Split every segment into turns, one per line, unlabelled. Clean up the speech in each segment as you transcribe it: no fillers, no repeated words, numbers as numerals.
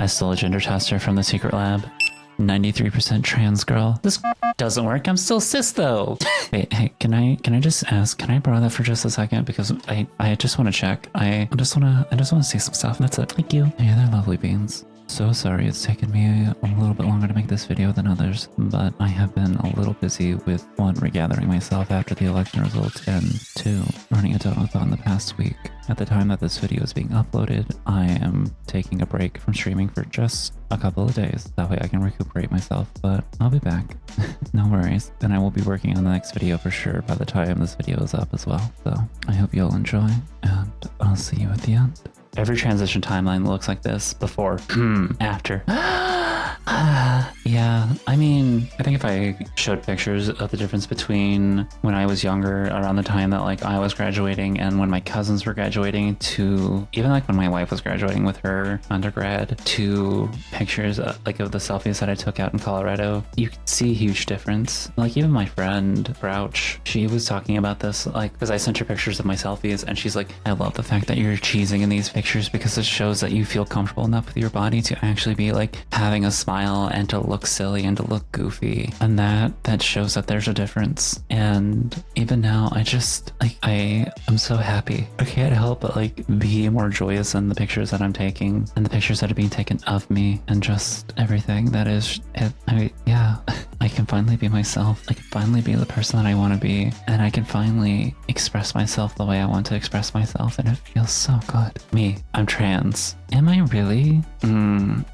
I stole a gender tester from the secret lab. 93% trans girl. This doesn't work. I'm still cis though. Wait, hey, can I just ask? Can I borrow that for just a second? Because I just want to check. I just want to see some stuff. That's it. Thank you. Yeah, they're lovely beans. So sorry it's taken me a little bit longer to make this video than others, but I have been a little busy with 1, regathering myself after the election results, and 2, running a telethon the past week. At the time that this video is being uploaded, I am taking a break from streaming for just a couple of days. That way I can recuperate myself, but I'll be back. No worries. And I will be working on the next video for sure by the time this video is up as well. So I hope you'll enjoy, and I'll see you at the end. Every transition timeline looks like this: before, after. Yeah, I mean, I think if I showed pictures of the difference between when I was younger, around the time that like I was graduating, and when my cousins were graduating, to even like when my wife was graduating with her undergrad, to pictures like of the selfies that I took out in Colorado, you can see a huge difference. Like even my friend Grouch, she was talking about this, like, because I sent her pictures of my selfies, and she's like, I love the fact that you're cheesing in these pictures because it shows that you feel comfortable enough with your body to actually be like having a smile and to look silly and to look goofy, and that shows that there's a difference. And even now, I just like, I'm so happy. I can't help but like be more joyous in the pictures that I'm taking and the pictures that are being taken of me, and just everything that is it. Yeah, I can finally be myself. I can finally be the person that I want to be, and I can finally express myself the way I want to express myself, and it feels so good. Me, I'm trans. Am I really?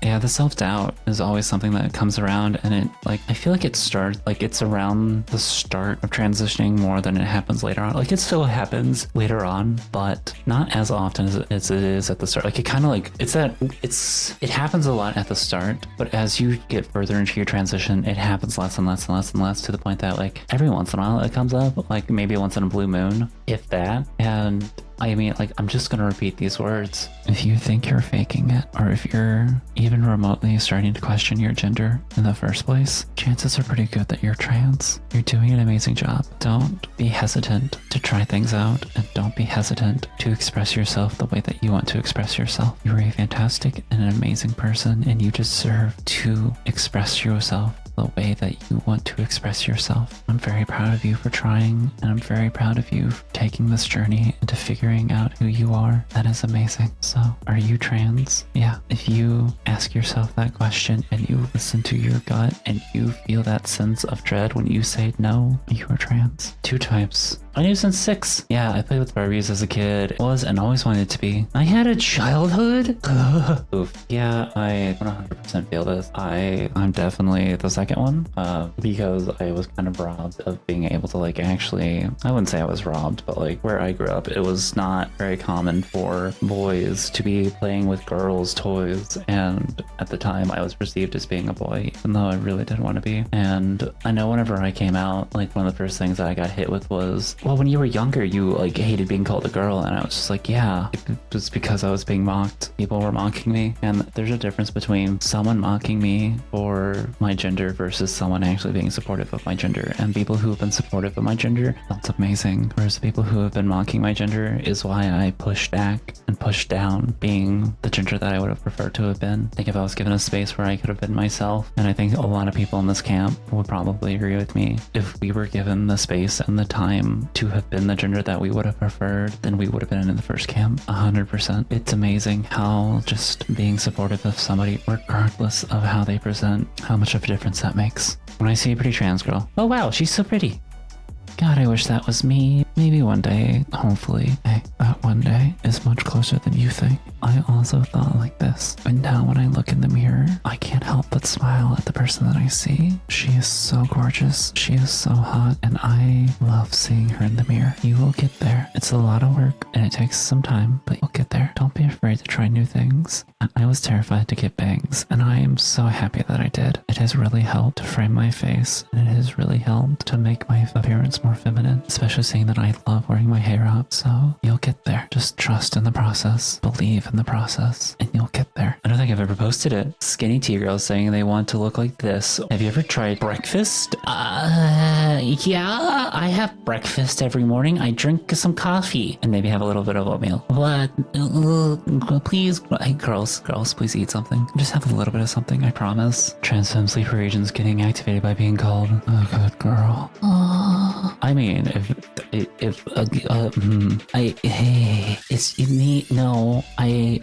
Yeah, the self-doubt is always something that comes around, and it, like, I feel like it's around the start of transitioning more than it happens later on. Like, it still happens later on, but not as often as it is at the start. Like, it kind of like, it happens a lot at the start, but as you get further into your transition, it happens less and less and less and less, to the point that like every once in a while it comes up, like maybe once in a blue moon, if that. And I mean, like, I'm just gonna repeat these words. If you think you're faking it, or if you're even remotely starting to question your gender in the first place, chances are pretty good that you're trans. You're doing an amazing job. Don't be hesitant to try things out, and don't be hesitant to express yourself the way that you want to express yourself. You're a fantastic and an amazing person, and you deserve to express yourself the way that you want to express yourself. I'm very proud of you for trying, and I'm very proud of you for taking this journey into figuring out who you are. That is amazing. So, are you trans? Yeah. If you ask yourself that question and you listen to your gut and you feel that sense of dread when you say no, you are trans. 2 types. I knew since 6. Yeah, I played with Barbies as a kid. Was and always wanted to be. I had a childhood? Oof. Yeah, I 100% feel this. I'm definitely the second one, because I was kind of robbed of being able to like actually, I wouldn't say I was robbed, but like where I grew up, it was not very common for boys to be playing with girls' toys. And at the time I was perceived as being a boy, even though I really didn't want to be. And I know whenever I came out, like one of the first things that I got hit with was, well, when you were younger, you like hated being called a girl. And I was just like, yeah, it was because I was being mocked. People were mocking me. And there's a difference between someone mocking me for my gender versus someone actually being supportive of my gender. And people who have been supportive of my gender, that's amazing. Whereas the people who have been mocking my gender is why I pushed back and pushed down being the gender that I would have preferred to have been. I think if I was given a space where I could have been myself, and I think a lot of people in this camp would probably agree with me, if we were given the space and the time to have been the gender that we would have preferred, then we would have been in the first camp. 100%. It's amazing how just being supportive of somebody, regardless of how they present, how much of a difference that makes. When I see a pretty trans girl, oh wow, she's so pretty. God, I wish that was me. Maybe one day, hopefully. Hey, that one day is much closer than you think. I also thought like this, but now when I look in the mirror, I can't help but smile at the person that I see. She is so gorgeous. She is so hot, and I love seeing her in the mirror. You will get there. It's a lot of work, and it takes some time, but you'll get there. Don't be afraid to try new things. I was terrified to get bangs, and I am so happy that I did. It has really helped to frame my face, and it has really helped to make my appearance wants more feminine, especially seeing that I love wearing my hair up. So you'll get there. Just trust in the process, believe in the process, and you'll get there. I don't think I've ever posted it. Skinny tea girls saying they want to look like this. Have you ever tried breakfast? Yeah, I have breakfast every morning. I drink some coffee and maybe have a little bit of oatmeal. What? Please, hey, girls, please eat something. Just have a little bit of something, I promise. Trans femme sleeper agents getting activated by being called a good girl. I mean,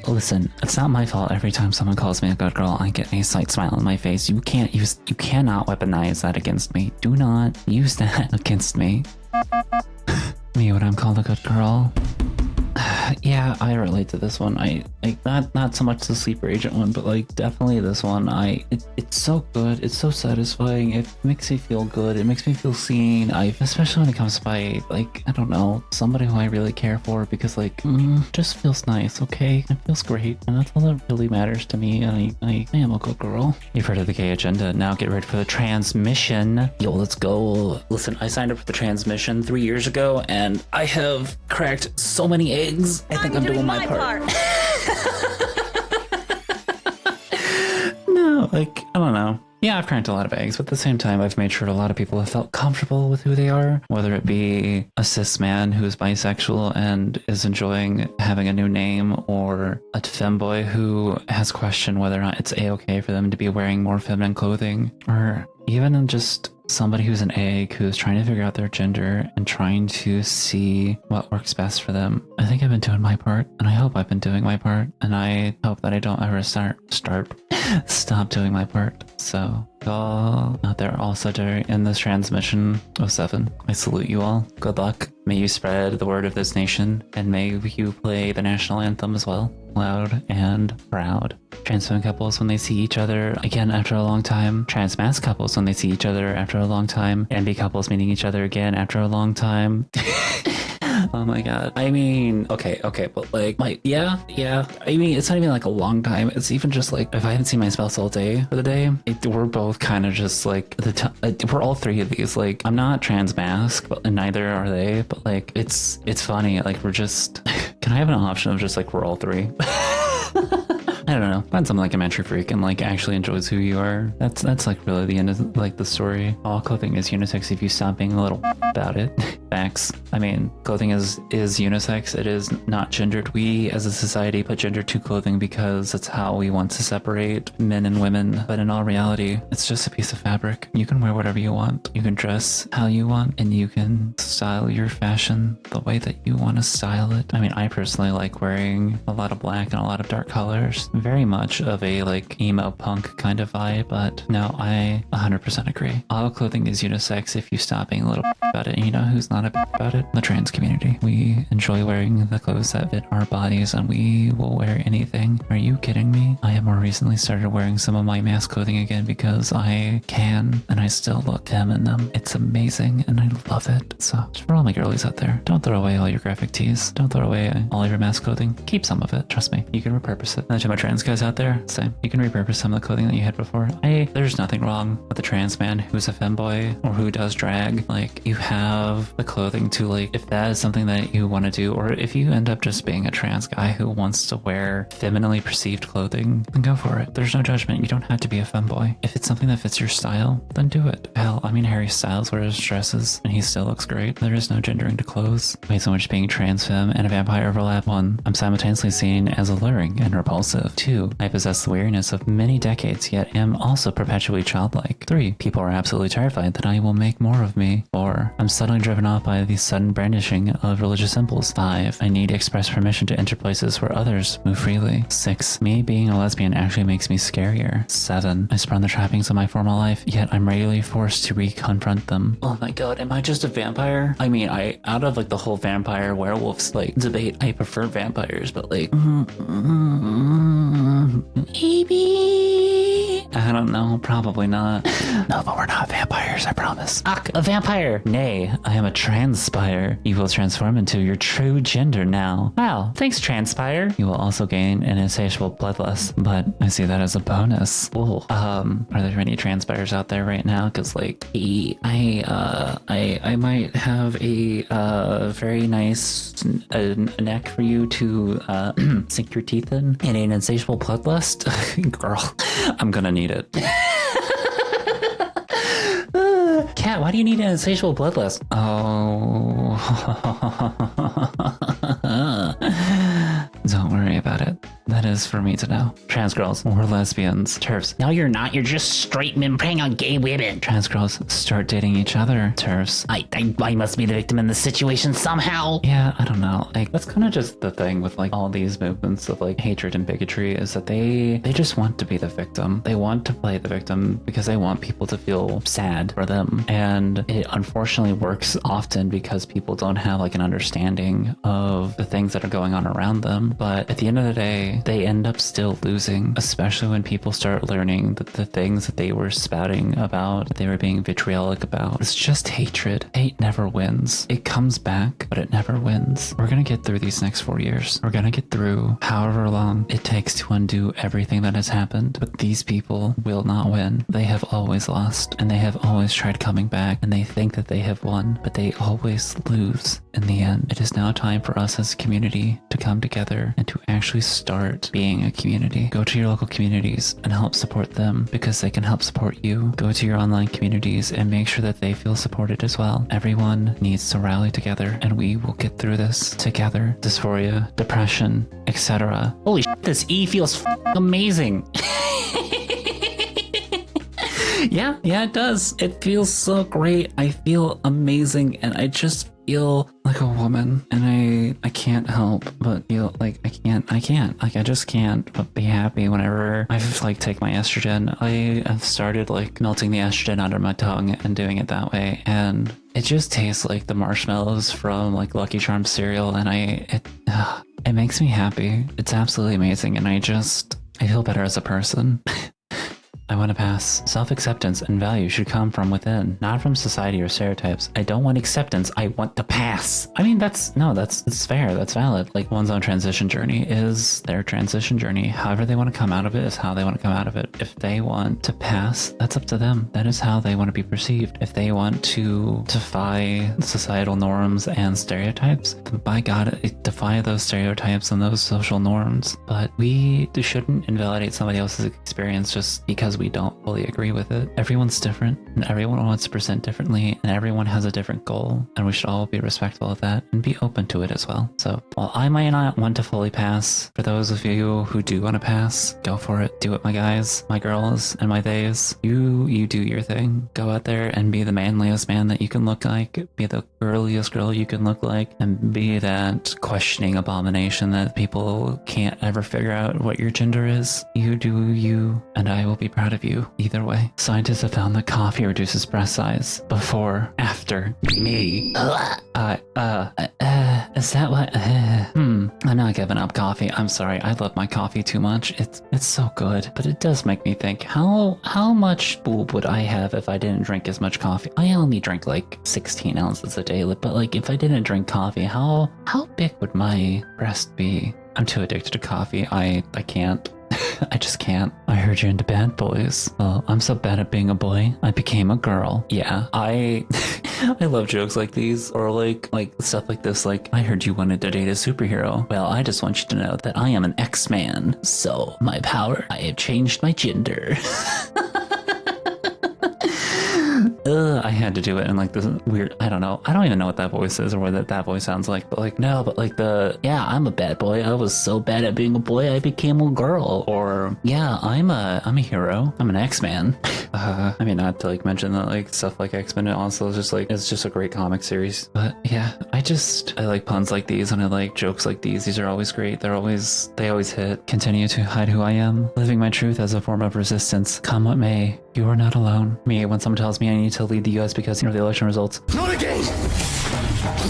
listen, it's not my fault every time someone calls me a good girl, I get a slight smile on my face. You cannot weaponize that against me. Do not use that against me. Me when I'm called a good girl. Yeah, I relate to this one. I not so much the sleeper agent one, but like definitely this one. It's so good. It's so satisfying. It makes me feel good. It makes me feel seen. Especially when it comes by like, I don't know, somebody who I really care for, because like just feels nice. Okay, it feels great, and that's all that really matters to me. And I am a good girl. You've heard of the gay agenda. Now get ready for the transmission. Yo, let's go. Listen, I signed up for the transmission 3 years ago, and I have cracked so many eggs. I think I'm doing my part. No, like, I don't know. Yeah, I've cracked a lot of eggs, but at the same time, I've made sure a lot of people have felt comfortable with who they are, whether it be a cis man who is bisexual and is enjoying having a new name, or a femboy who has questioned whether or not it's a-okay for them to be wearing more feminine clothing, or even just somebody who's an egg who's trying to figure out their gender and trying to see what works best for them. I think I've been doing my part, and I hope I've been doing my part, and I hope that I don't ever stop doing my part. So y'all out there also in this transmission 07, I salute you all. Good luck. May you spread the word of this nation, and may you play the national anthem as well, loud and proud. Trans femme couples when they see each other again after a long time. Trans mass couples when they see each other after a long time. NB couples meeting each other again after a long time. Oh my god. I mean, okay, but like, yeah. I mean, it's not even like a long time. It's even just like, if I haven't seen my spouse all day for the day, we're both kind of just like, we're all three of these. Like, I'm not trans mask, but neither are they. But like, it's funny. Like, we're just, can I have an option of just like, we're all three? I don't know. Find something like a Metro Freak and like actually enjoys who you are. That's like really the end of like the story. All clothing is unisex if you stop being a little about it. Facts. I mean, clothing is unisex. It is not gendered. We as a society put gender to clothing because that's how we want to separate men and women. But in all reality, it's just a piece of fabric. You can wear whatever you want. You can dress how you want, and you can style your fashion the way that you want to style it. I mean, I personally like wearing a lot of black and a lot of dark colors. Very much of a like emo punk kind of vibe, but no, I 100% agree. All clothing is unisex if you stop being a little about it. And you know who's not about it? The trans community. We enjoy wearing the clothes that fit our bodies, and we will wear anything. Are you kidding me? I have more recently started wearing some of my mask clothing again because I can, and I still look femme in them. It's amazing, and I love it. So for all my girlies out there, don't throw away all your graphic tees. Don't throw away all your mask clothing. Keep some of it. Trust me, you can repurpose it. And to my trans guys out there, same. You can repurpose some of the clothing that you had before. There's nothing wrong with a trans man who's a femboy or who does drag. Like, you have the clothing to, like, if that is something that you want to do, or if you end up just being a trans guy who wants to wear femininely perceived clothing, then go for it. There's no judgment. You don't have to be a femboy. If it's something that fits your style, then do it. Hell, I mean, Harry Styles wears dresses and he still looks great. There is no gendering to clothes. Wait, so much being trans femme and a vampire overlap. 1, I'm simultaneously seen as alluring and repulsive. 2, I possess the weariness of many decades, yet am also perpetually childlike. 3, people are absolutely terrified that I will make more of me. 4, I'm suddenly driven off by the sudden brandishing of religious symbols. 5, I need express permission to enter places where others move freely. 6, me being a lesbian actually makes me scarier. 7, I spurn the trappings of my former life, yet I'm regularly forced to re-confront them. Oh my god, am I just a vampire? I mean, out of like the whole vampire werewolves like debate, I prefer vampires, but like maybe we? I don't know. Probably not. No, but we're not vampires, I promise. A vampire! Nay, I am a transpire. You will transform into your true gender now. Wow, thanks, Transpire. You will also gain an insatiable bloodlust, but I see that as a bonus. Ooh. Are there any transpires out there right now? Because, like, I might have a very nice neck for you to sink your teeth in an insatiable bloodlust. Girl, I'm gonna need it. Cat, why do you need an insatiable bloodlust? Oh. Don't worry about it. That is for me to know. Trans girls or lesbians. TERFs. No, you're not. You're just straight men preying on gay women. Trans girls start dating each other. TERFs. I must be the victim in this situation somehow. Yeah, I don't know. Like, that's kind of just the thing with like all these movements of like hatred and bigotry is that they just want to be the victim. They want to play the victim because they want people to feel sad for them. And it unfortunately works often because people don't have like an understanding of the things that are going on around them. But at the end of the day, they end up still losing, especially when people start learning that the things that they were spouting about, that they were being vitriolic about, it's just hatred. Hate never wins. It comes back, but it never wins. We're gonna get through these next 4 years. We're gonna get through however long it takes to undo everything that has happened, but these people will not win. They have always lost, and they have always tried coming back, and they think that they have won, but they always lose in the end. It is now time for us as a community to come together and to actually start being a community. Go to your local communities and help support them because they can help support you. Go to your online communities and make sure that they feel supported as well. Everyone needs to rally together and we will get through this together. Dysphoria, depression, etc. Holy shit, this E feels amazing. Yeah, it does. It feels so great. I feel amazing and I just feel like a woman, and I can't help but feel like I just can't but be happy whenever I like take my estrogen. I have started like melting the estrogen under my tongue and doing it that way, and it just tastes like the marshmallows from like Lucky Charms cereal, and it makes me happy. It's absolutely amazing, and I feel better as a person. I want to pass. Self-acceptance and value should come from within, not from society or stereotypes. I don't want acceptance, I want to pass. I mean, that's fair, that's valid. Like, one's own transition journey is their transition journey. However they want to come out of it is how they want to come out of it. If they want to pass, that's up to them. That is how they want to be perceived. If they want to defy societal norms and stereotypes, then by God, defy those stereotypes and those social norms. But we shouldn't invalidate somebody else's experience just because we don't fully agree with it. Everyone's different and everyone wants to present differently and everyone has a different goal, and we should all be respectful of that and be open to it as well. So while I might not want to fully pass, for those of you who do want to pass, go for it. Do it, my guys, my girls, and my theys. You do your thing. Go out there and be the manliest man that you can look like, be the girliest girl you can look like, and be that questioning abomination that people can't ever figure out what your gender is. You do you, and I will be proud of you either way. Scientists have found that coffee reduces breast size. Before, after, me. Is that what? I'm not giving up coffee. I'm sorry. I love my coffee too much. It's so good, but it does make me think, how much boob would I have if I didn't drink as much coffee? I only drink like 16 ounces a day, but like if I didn't drink coffee, how big would my breast be? I'm too addicted to coffee. I can't. I just can't. I heard you're into bad boys. Well, I'm so bad at being a boy, I became a girl. Yeah, I love jokes like these, or like stuff like this, like, I heard you wanted to date a superhero. Well, I just want you to know that I am an X-Man. So, my power, I have changed my gender. I had to do it in like this weird, I don't know. I don't even know what that voice is or what that voice sounds like, but like, no, but like yeah, I'm a bad boy. I was so bad at being a boy, I became a girl. Or yeah, I'm a hero. I'm an X-Man. I mean, not to like mention that like stuff like X-Men also is just like, it's just a great comic series. But yeah, I like puns like these and I like jokes like these. These are always great. They always hit. Continue to hide who I am, living my truth as a form of resistance. Come what may, you are not alone. Me, when someone tells me I need to lead the US because, you know, the election results.
Not again!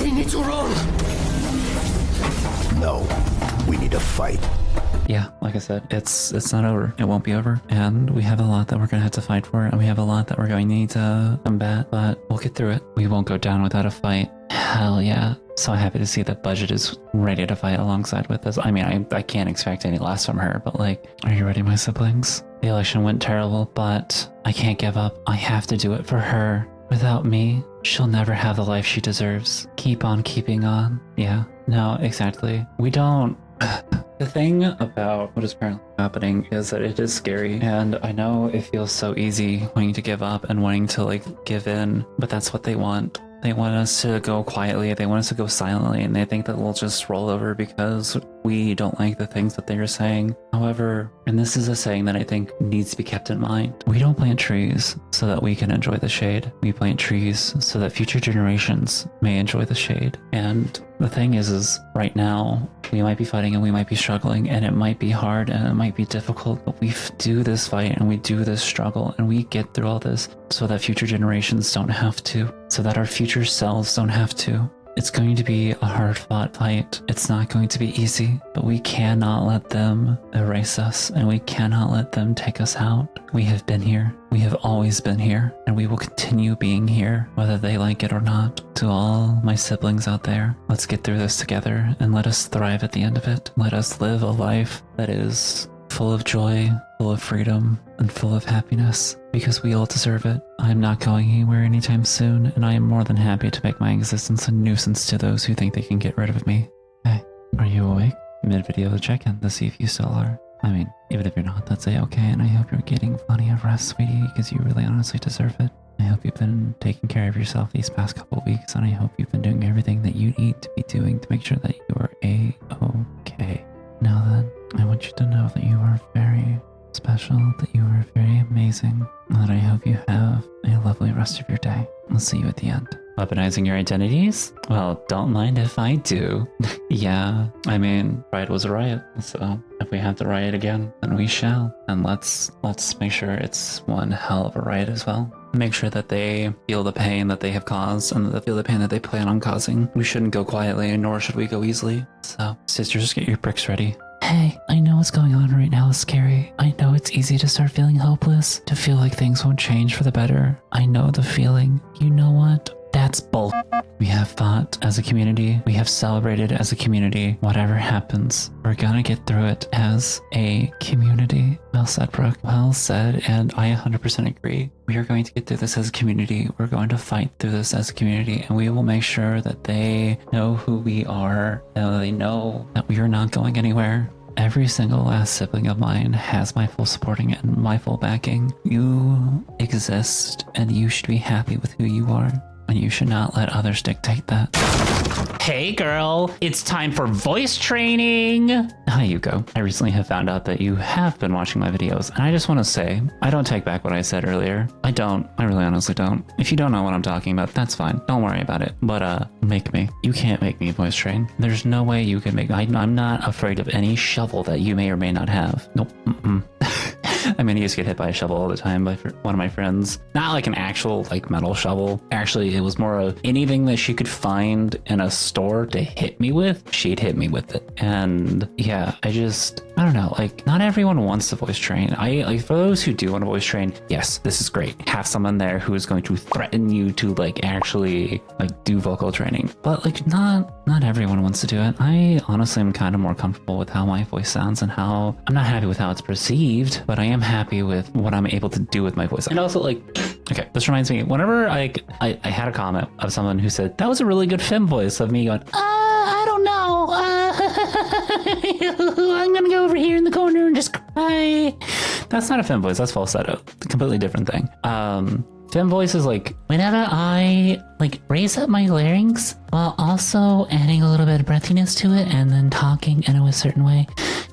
We need to run! No, we need to fight.
yeah, like I said, it's not over. It won't be over. And we have a lot that we're going to have to fight for. And we have a lot that we're going to need to combat. But we'll get through it. We won't go down without a fight. Hell yeah. So happy to see that Budget is ready to fight alongside with us. I mean, I can't expect any less from her. But like, are you ready, my siblings? The election went terrible, but I can't give up. I have to do it for her. Without me, she'll never have the life she deserves. Keep on keeping on. Yeah, no, exactly. We don't... The thing about what is currently happening is that it is scary, and I know it feels so easy wanting to give up and wanting to like give in, but that's what they want. They want us to go quietly, they want us to go silently, and they think that we'll just roll over because we don't like the things that they are saying. However, and this is a saying that I think needs to be kept in mind, we don't plant trees so that we can enjoy the shade. We plant trees so that future generations may enjoy the shade. And the thing is right now, we might be fighting and we might be struggling, and it might be hard and it might be difficult, but we do this fight and we do this struggle and we get through all this so that future generations don't have to, so that our future selves don't have to. It's going to be a hard-fought fight. It's not going to be easy, but we cannot let them erase us, and we cannot let them take us out. We have been here. We have always been here, and we will continue being here, whether they like it or not. To all my siblings out there, let's get through this together, and let us thrive at the end of it. Let us live a life that is full of joy, full of freedom, and full of happiness, because we all deserve it. I'm not going anywhere anytime soon, and I am more than happy to make my existence a nuisance to those who think they can get rid of me. Hey, are you awake? Mid-video check-in to see if you still are. I mean, even if you're not, that's a-okay, and I hope you're getting plenty of rest, sweetie, because you really honestly deserve it. I hope you've been taking care of yourself these past couple of weeks, and I hope you've been doing everything that you need to be doing to make sure that you are a-okay. Now then, I want you to know that you are very special, that you are very amazing, and that I hope you have a lovely rest of your day. I'll see you at the end. Weaponizing your identities? Well, don't mind if I do. Yeah, I mean, Pride was a riot, so if we have to riot again, then we shall. And let's make sure it's one hell of a riot as well. Make sure that they feel the pain that they have caused and that they feel the pain that they plan on causing. We shouldn't go quietly, nor should we go easily. So, sisters, get your bricks ready. Hey, I know what's going on right now is scary. I know it's easy to start feeling hopeless, to feel like things won't change for the better. I know the feeling. You know what? That's bull. We have fought as a community. We have celebrated as a community. Whatever happens, we're gonna get through it as a community. Well said, Brooke. Well said, and I 100% agree. We are going to get through this as a community. We're going to fight through this as a community, and we will make sure that they know who we are, and they know that we are not going anywhere. Every single last sibling of mine has my full supporting and my full backing. You exist, and you should be happy with who you are. And you should not let others dictate that. Hey girl, it's time for voice training. Hi Yukko. I recently have found out that you have been watching my videos, and I just want to say, I don't take back what I said earlier. I don't. I really honestly don't. If you don't know what I'm talking about, that's fine. Don't worry about it. But make me. You can't make me voice train. There's no way you can make me. I'm not afraid of any shovel that you may or may not have. Nope. I mean, I used to get hit by a shovel all the time by one of my friends. Not like an actual like metal shovel. Actually, it was more of anything that she could find in a store to hit me with, she'd hit me with it. And yeah, I don't know, like not everyone wants to voice train. For those who do want to voice train, yes, this is great. Have someone there who is going to threaten you to like actually like do vocal training. But like not everyone wants to do it. I honestly am kind of more comfortable with how my voice sounds and how I'm not happy with how it's perceived, but I am happy with what I'm able to do with my voice. And also like, okay, this reminds me, whenever I had a comment of someone who said, that was a really good femme voice, of me going, I don't know. I'm gonna go over here in the corner and just cry. That's not a femme voice, that's falsetto. It's a completely different thing. Femme voice is like, whenever I like raise up my larynx while also adding a little bit of breathiness to it and then talking in a certain way,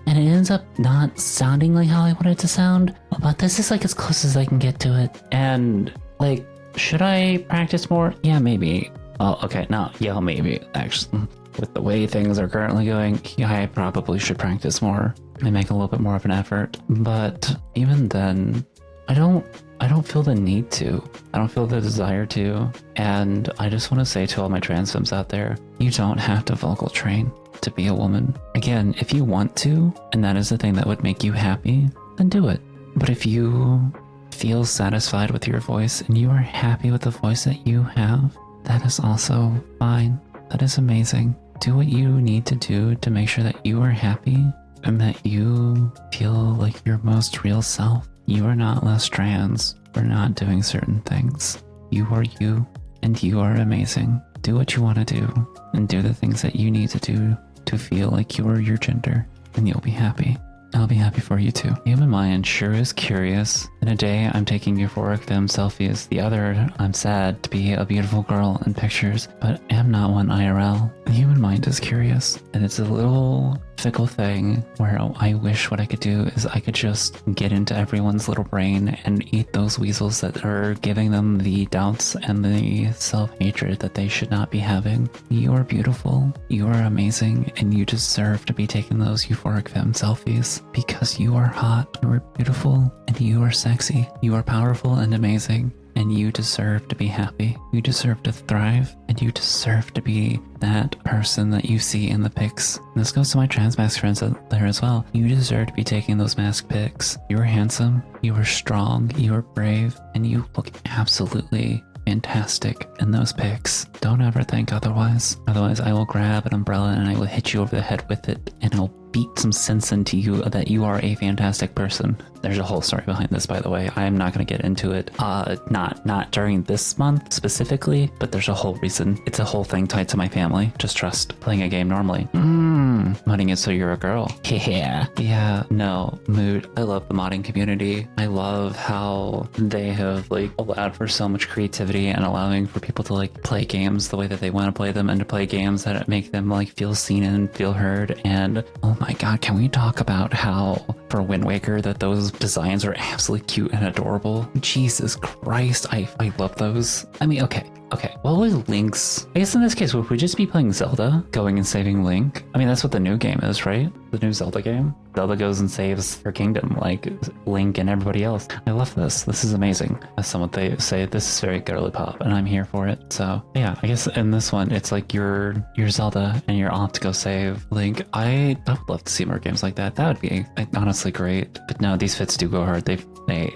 and it ends up not sounding like how I want it to sound, but this is like as close as I can get to it. And like, should I practice more? Yeah, maybe. Oh, okay, no, yeah, maybe, actually. With the way things are currently going, yeah, I probably should practice more and make a little bit more of an effort. But even then, I don't feel the need to. I don't feel the desire to. And I just want to say to all my trans femmes out there, you don't have to vocal train to be a woman. Again, if you want to, and that is the thing that would make you happy, then do it. But if you feel satisfied with your voice and you are happy with the voice that you have, that is also fine. That is amazing. Do what you need to do to make sure that you are happy and that you feel like your most real self. You are not less trans for not doing certain things. You are you, and you are amazing. Do what you want to do, and do the things that you need to do to feel like you are your gender, and you'll be happy. I'll be happy for you too. Human mind sure is curious. In a day, I'm taking euphoric femme selfies. The other, I'm sad to be a beautiful girl in pictures, but am not one IRL. The human mind is curious, and it's a little fickle thing where I wish what I could do is I could just get into everyone's little brain and eat those weasels that are giving them the doubts and the self-hatred that they should not be having. You are beautiful, you are amazing, and you deserve to be taking those euphoric femme selfies because you are hot, you are beautiful, and you are sexy. You are powerful and amazing. And you deserve to be happy. You deserve to thrive, and you deserve to be that person that you see in the pics. And this goes to my trans mask friends out there as well. You deserve to be taking those mask pics. You are handsome, you are strong, you are brave, and you look absolutely fantastic in those pics. Don't ever think otherwise. Otherwise, I will grab an umbrella and I will hit you over the head with it, and I'll beat some sense into you that you are a fantastic person. There's a whole story behind this, by the way. I am not going to get into it. Not during this month specifically, but there's a whole reason. It's a whole thing tied to my family. Just trust. Playing a game normally. Modding it so you're a girl. Yeah. No. Mood. I love the modding community. I love how they have like allowed for so much creativity and allowing for people to like play games the way that they want to play them and to play games that make them like feel seen and feel heard. And oh my god, can we talk about how for Wind Waker that those designs are absolutely cute and adorable? Jesus Christ, I love those. I mean, okay. What was Link's? I guess in this case, would we just be playing Zelda, going and saving Link? I mean, that's what the new game is, right? The new Zelda game. Zelda goes and saves her kingdom, like Link and everybody else. I love this. This is amazing. As someone they say, this is very girly pop, and I'm here for it. So yeah, I guess in this one, it's like you're Zelda and you're off to go save Link. I would love to see more games like that. That would be honestly great. But no, these fits do go hard. They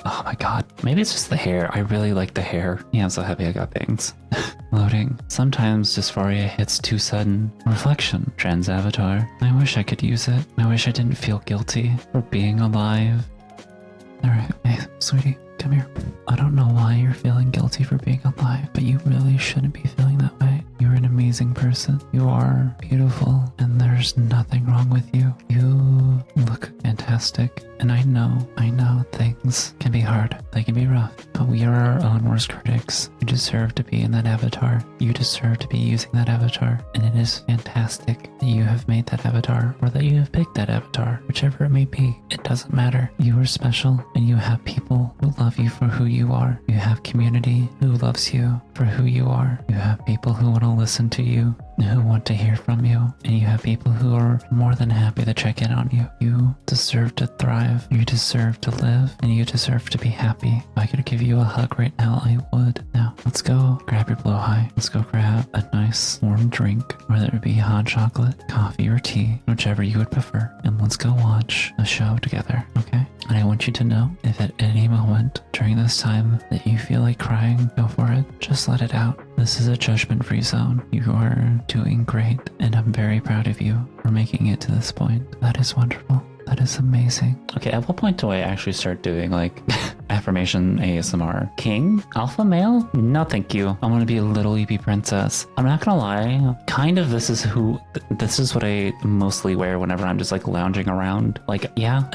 oh my god. Maybe it's just the hair. I really like the hair. Yeah, I'm so happy I got bangs. Loading. Sometimes dysphoria hits too sudden. Reflection. Trans avatar. I wish I could use it. I wish I didn't feel guilty for being alive. Alright, hey, sweetie, come here. I don't know why you're feeling guilty for being alive, but you really shouldn't be feeling that way. You're an amazing person. You are beautiful, and there's nothing wrong with you. You look fantastic. And I know things can be hard. They can be rough. But we are our own worst critics. You deserve to be in that avatar. You deserve to be using that avatar. And it is fantastic that you have made that avatar, or that you have picked that avatar, whichever it may be. It doesn't matter. You are special, and you have people who love you for who you are. You have community who loves you for who you are. You have people who want to listen to you, who want to hear from you, and you have people who are more than happy to check in on you. You deserve to thrive, you deserve to live, and you deserve to be happy. If I could give you a hug right now, I would. Now, let's go grab your blow high. Let's go grab a nice warm drink, whether it be hot chocolate, coffee, or tea, whichever you would prefer, and let's go watch a show together, okay? And I want you to know, if at any moment during this time that you feel like crying, go for it. Just let it out. This is a judgment-free zone. You are doing great, and I'm very proud of you for making it to this point. That is wonderful. That is amazing. Okay, at what point do I actually start doing like affirmation ASMR? King? Alpha male? No, thank you. I want to be a little EP princess. I'm not gonna lie. Kind of this is what I mostly wear whenever I'm just like lounging around. Like, yeah,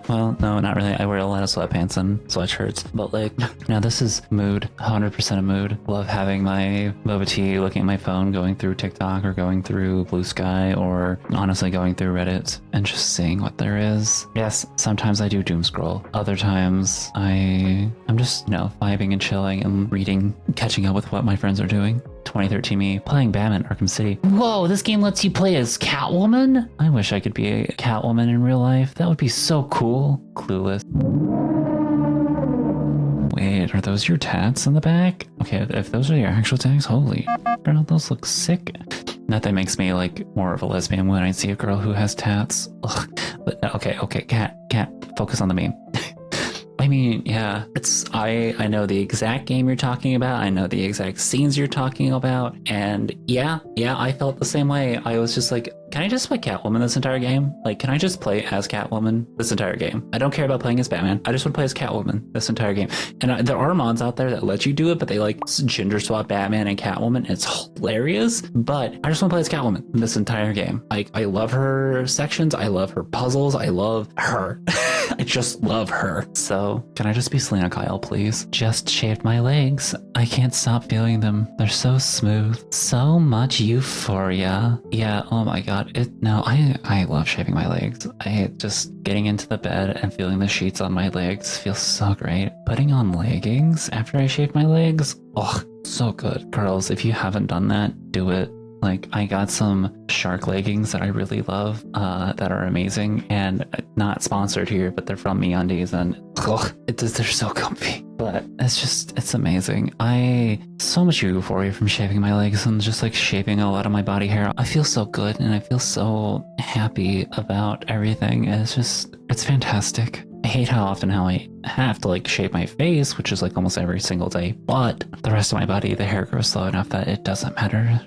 well, no, not really. I wear a lot of sweatpants and sweatshirts, but like, now this is mood, 100% of mood. Love having my boba tea, looking at my phone, going through TikTok or going through Blue Sky, or honestly going through Reddit and just seeing what there is. Yes, sometimes I do doom scroll. Other times I'm just, vibing and chilling and reading, catching up with what my friends are doing. 2013 me playing Batman Arkham City. Whoa, this game lets you play as Catwoman? I wish I could be a Catwoman in real life. That would be so cool. Clueless. Wait, are those your tats in the back? Okay, if those are your actual tags, holy girl, those look sick. Not that makes me like more of a lesbian when I see a girl who has tats. Ugh. But okay, cat, focus on the meme. I mean, yeah, I know the exact game you're talking about. I know the exact scenes you're talking about. And yeah, I felt the same way. I was just like, can I just play Catwoman this entire game? Like, can I just play as Catwoman this entire game? I don't care about playing as Batman. I just want to play as Catwoman this entire game. And there are mods out there that let you do it, but they like gender swap Batman and Catwoman. It's hilarious, but I just want to play as Catwoman this entire game. Like, I love her sections. I love her puzzles. I love her. I just love her. So can I just be Selena Kyle, please? Just shaved my legs. I can't stop feeling them. They're so smooth. So much euphoria. Yeah, oh my god. I love shaving my legs. I just getting into the bed and feeling the sheets on my legs feels so great. Putting on leggings after I shave my legs, oh, so good. Girls, if you haven't done that, do it. Like, I got some shark leggings that I really love, that are amazing, and not sponsored here, but they're from MeUndies, and they're so comfy. But it's amazing. So much euphoria from shaving my legs and just like shaving a lot of my body hair. I feel so good and I feel so happy about everything. It's fantastic. I hate how I have to like shave my face, which is like almost every single day, but the rest of my body, the hair grows slow enough that it doesn't matter.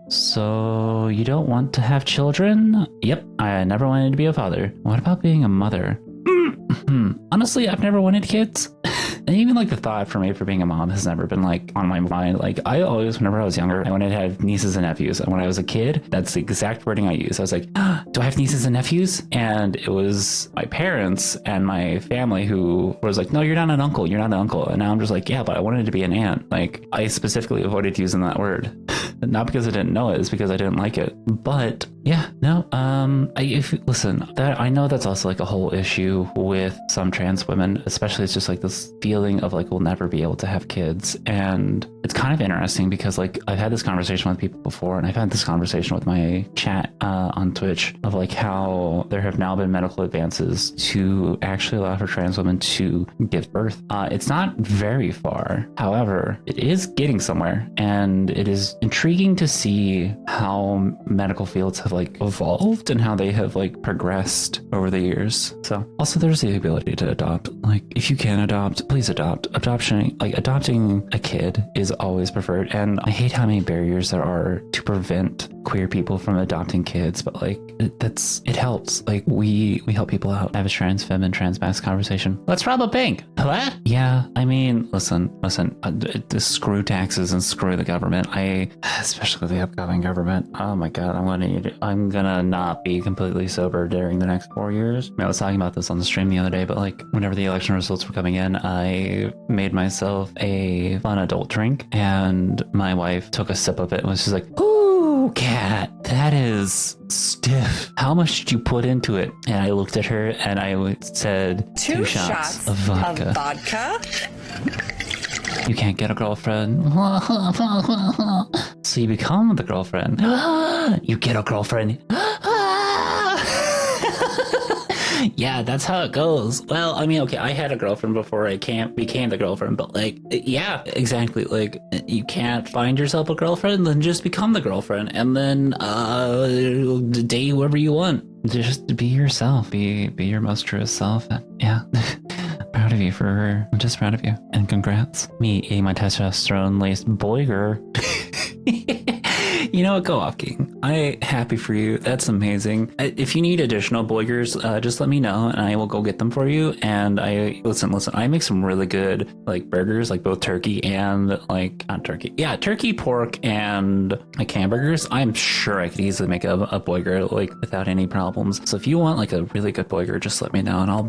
So you don't want to have children? Yep, I never wanted to be a father. What about being a mother? Honestly, I've never wanted kids. And even like the thought for being a mom has never been like on my mind. Like I always, whenever I was younger, I wanted to have nieces and nephews. And when I was a kid, that's the exact wording I used. I was like, do I have nieces and nephews? And it was my parents and my family who was like, no, you're not an uncle. You're not an uncle. And now I'm just like, yeah, but I wanted to be an aunt. Like I specifically avoided using that word. Not because I didn't know it, it's because I didn't like it. But yeah, no, I know that's also like a whole issue with some trans women, especially it's just like this feeling of like we'll never be able to have kids. And it's kind of interesting because like I've had this conversation with people before, and I've had this conversation with my chat on Twitch of like how there have now been medical advances to actually allow for trans women to give birth. It's not very far, however, it is getting somewhere, and it is intriguing to see how medical fields have like evolved and how they have like progressed over the years. So also there's the ability to adopt. Like if you can adopt, please adopt. Adopting a kid is always preferred, and I hate how many barriers there are to prevent queer people from adopting kids, but like it helps. Like we help people out. I have a trans femme and trans mass conversation. Let's rob a bank. What? Yeah, I mean, listen, screw taxes and screw the government. Especially the upcoming government. Oh my god, I'm gonna not be completely sober during the next 4 years. I was talking about this on the stream the other day, but like whenever the election results were coming in, I made myself a fun adult drink, and my wife took a sip of it and was just like, ooh, cat, that is stiff. How much did you put into it? And I looked at her and I said, 2 shots of vodka. You can't get a girlfriend. So you become the girlfriend. You get a girlfriend. Yeah, that's how it goes. Well, I mean, okay, I had a girlfriend before I became the girlfriend, but like, yeah, exactly. Like, you can't find yourself a girlfriend, then just become the girlfriend, and then date whoever you want. Just be yourself. Be your most truest self. Yeah. Proud of you for her. I'm just proud of you. And congrats. Me eating my testosterone-laced boiger. You know what? Go off, King. I'm happy for you. That's amazing. If you need additional boigers, just let me know and I will go get them for you. And listen, I make some really good like burgers, like both turkey and like, not turkey. Yeah, turkey, pork, and like hamburgers. I'm sure I could easily make a boiger like without any problems. So if you want like a really good boiger, just let me know and I'll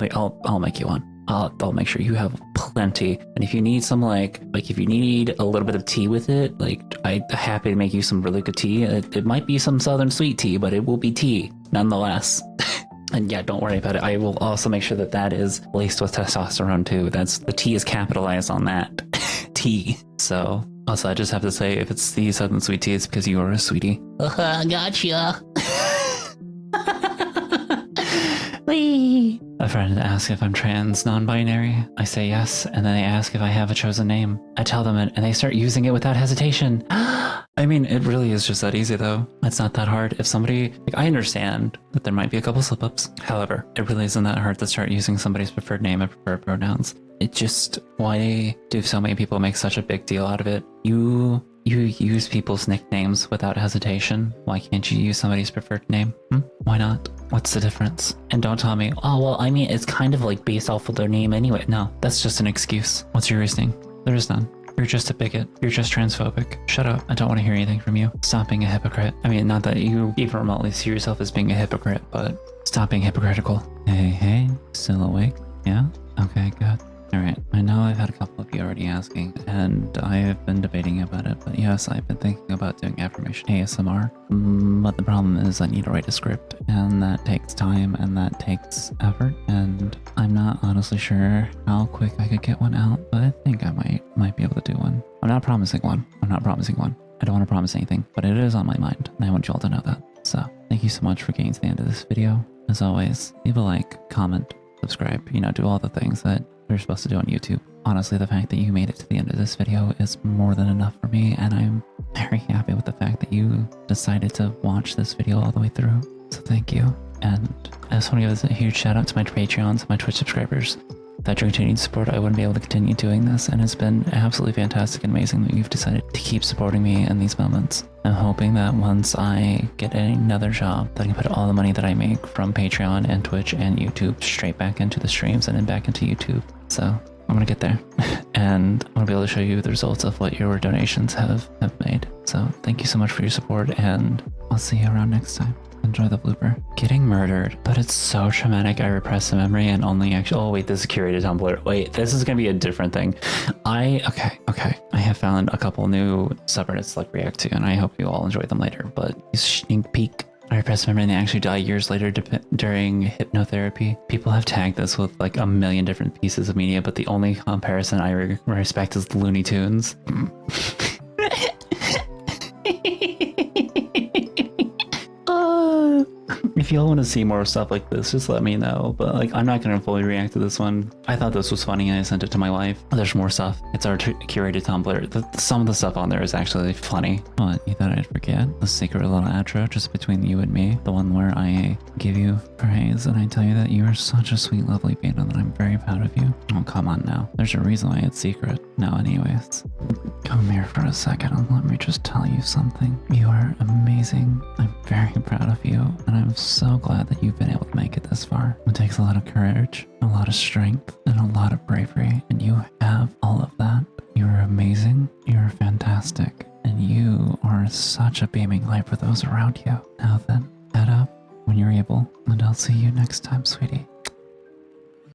make you one. I'll make sure you have plenty. And if you need some like if you need a little bit of tea with it, like I'm happy to make you some really good tea. It might be some southern sweet tea, but it will be tea nonetheless. And yeah, don't worry about it. I will also make sure that is laced with testosterone too. The tea is capitalized on that tea. So also I just have to say, if it's the southern sweet tea, it's because you are a sweetie. Gotcha. Whee! A friend asks if I'm trans non-binary. I say yes, and then they ask if I have a chosen name. I tell them it, and they start using it without hesitation. I mean, it really is just that easy, though. It's not that hard. If somebody... Like, I understand that there might be a couple slip-ups. However, it really isn't that hard to start using somebody's preferred name and preferred pronouns. It just... Why do so many people make such a big deal out of it? You use people's nicknames without hesitation. Why can't you use somebody's preferred name? Why not? What's the difference? And don't tell me, oh, well, I mean, it's kind of like based off of their name anyway. No, that's just an excuse. What's your reasoning? There is none. You're just a bigot. You're just transphobic. Shut up. I don't want to hear anything from you. Stop being a hypocrite. I mean, not that you even remotely see yourself as being a hypocrite, but stop being hypocritical. Hey, still awake? Yeah? Okay, good. Alright, I know I've had a couple of you already asking, and I have been debating about it, but yes, I've been thinking about doing affirmation ASMR, but the problem is I need to write a script, and that takes time, and that takes effort, and I'm not honestly sure how quick I could get one out, but I think I might be able to do one. I'm not promising one. I don't want to promise anything, but it is on my mind, and I want you all to know that. So, thank you so much for getting to the end of this video. As always, leave a like, comment, subscribe, do all the things that you're supposed to do on YouTube. Honestly, the fact that you made it to the end of this video is more than enough for me, and I'm very happy with the fact that you decided to watch this video all the way through. So thank you. And I just want to give a huge shout out to my Patreons, my Twitch subscribers. Without your continued support, I wouldn't be able to continue doing this, and it's been absolutely fantastic and amazing that you've decided to keep supporting me in these moments. I'm hoping that once I get another job, that I can put all the money that I make from Patreon and Twitch and YouTube straight back into the streams and then back into YouTube. So I'm gonna get there, and I'm gonna be able to show you the results of what your donations have made. So thank you so much for your support, and I'll see you around next time. Enjoy the blooper. Getting murdered, but it's so traumatic. I repress the memory and only actually... Oh wait, this is curated Tumblr. Wait, this is gonna be a different thing. Okay. I have found a couple new subreddits to like react to, and I hope you all enjoy them later. But sneak peek. I repress memory and they actually die years later during hypnotherapy. People have tagged this with like a million different pieces of media, but the only comparison I respect is Looney Tunes. If y'all want to see more stuff like this, just let me know. But like, I'm not going to fully react to this one. I thought this was funny and I sent it to my wife. There's more stuff. It's our curated Tumblr. Some of the stuff on there is actually funny. What, you thought I'd forget? The secret little outro just between you and me. The one where I give you praise and I tell you that you are such a sweet, lovely beta and that I'm very proud of you. Oh, come on now. There's a reason why it's secret. No, anyways. Come here for a second and let me just tell you something. You are amazing. I'm very proud of you, and I'm so glad that you've been able to make it this far. It takes a lot of courage, a lot of strength, and a lot of bravery, and you have all of that. You're amazing, you're fantastic, and you are such a beaming light for those around you. Now then, head up when you're able, and I'll see you next time, sweetie.